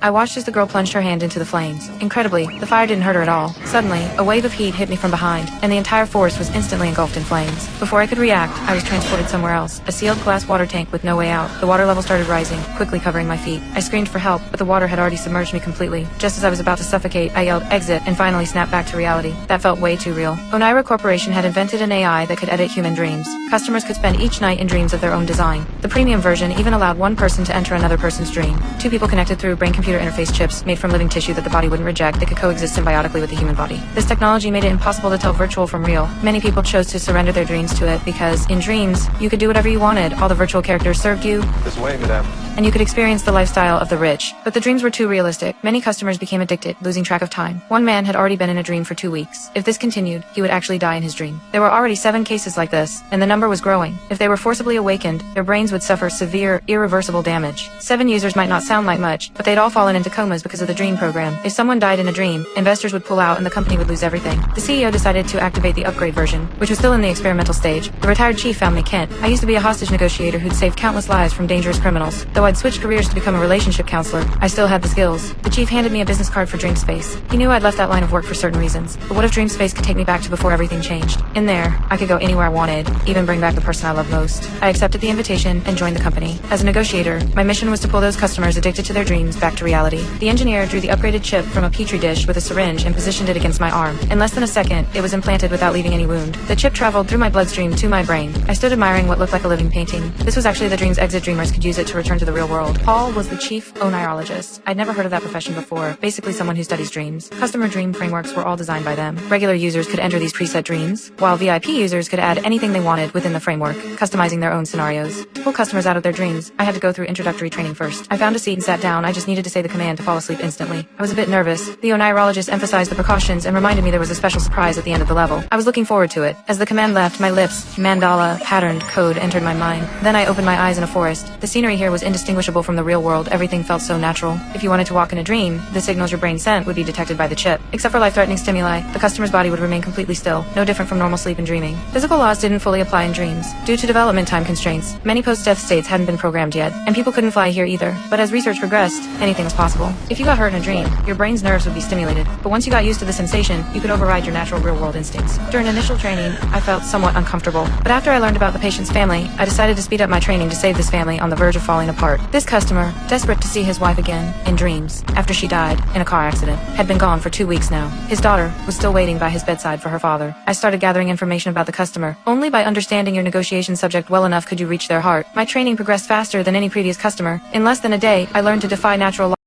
I watched as the girl plunged her hand into the flames. Incredibly, the fire didn't hurt her at all. Suddenly, a wave of heat hit me from behind, and the entire forest was instantly engulfed in flames. Before I could react, I was transported somewhere else, a sealed glass water tank with no way out. The water level started rising, quickly covering my feet. I screamed for help, but the water had already submerged me completely. Just as I was about to suffocate, I yelled exit and finally snapped back to reality. That felt way too real. Oneira Corporation had invented an AI that could edit human dreams. Customers could spend each night in dreams of their own design. The premium version even allowed one person to enter another person's dream. Two people connected through brain-computer interface chips made from living tissue that the body wouldn't reject that could coexist symbiotically with the human body. This technology made it impossible to tell virtual from real. Many people chose to surrender their dreams to it because, in dreams, you could do whatever you wanted. All the virtual characters served you. This way, madame. And you could experience the lifestyle of the rich. But the dreams were too realistic. Many customers became addicted, losing track of time. One man had already been in a dream for 2 weeks. If this continued, he would actually die in his dream. There were already 7 cases like this, and the number was growing. If they were forcibly awakened, their brains would suffer severe, irreversible damage. 7 users might not sound like much, but they'd all fallen into comas because of the dream program. If someone died in a dream, investors would pull out and the company would lose everything. The CEO decided to activate the upgrade version, which was still in the experimental stage. The retired chief found me Kent. I used to be a hostage negotiator who'd saved countless lives from dangerous criminals. Though I'd switched careers to become a relationship counselor, I still had the skills. The chief handed me a business card for Dreamspace. He knew I'd left that line of work for certain reasons. But what if Dreamspace could take me back to before everything changed? In there, I could go anywhere I wanted, even bring back the person I love most. I accepted the invitation and joined the company. As a negotiator, my mission was to pull those customers addicted to their dreams back to reality. The engineer drew the upgraded chip from a petri dish with a syringe and positioned it against my arm. In less than a second, it was implanted without leaving any wound. The chip traveled through my bloodstream to my brain. I stood admiring what looked like a living painting. This was actually the dream's exit. Dreamers could use it to return to the real world. Paul was the chief oneirologist. I'd never heard of that profession before. Basically someone who studies dreams. Customer dream frameworks were all designed by them. Regular users could enter these preset dreams, while VIP users could add anything they wanted within the framework, customizing their own scenarios. To pull customers out of their dreams, I had to go through introductory training first. I found a seat and sat down. I just needed to say the command to fall asleep instantly. I was a bit nervous. The oneirologist emphasized the precautions and reminded me there was a special surprise at the end of the level. I was looking forward to it. As the command left, my lips, mandala, patterned code entered my mind. Then I opened my eyes in a forest. The scenery here was indistinguishable from the real world. Everything felt so natural. If you wanted to walk in a dream, the signals your brain sent would be detected by the chip. Except for life-threatening stimuli, the customer's body would remain completely still, no different from normal sleep and dreaming. Physical laws didn't fully apply in dreams. Due to development time constraints, many post-death states hadn't been programmed yet, and people couldn't fly here either. But as research progressed, anything was possible. If you got hurt in a dream, your brain's nerves would be stimulated. But once you got used to the sensation, you could override your natural real-world instincts. During initial training, I felt somewhat uncomfortable. But after I learned about the patient's family, I decided to speed up my training to save this family on the verge of falling apart. This customer, desperate to see his wife again, in dreams, after she died in a car accident, had been gone for 2 weeks now. His daughter was still waiting by his bedside for her father. I started gathering information about the customer. Only by understanding your negotiation subject well enough could you reach their heart. My training progressed faster than any previous customer. In less than a day, I learned to defy natural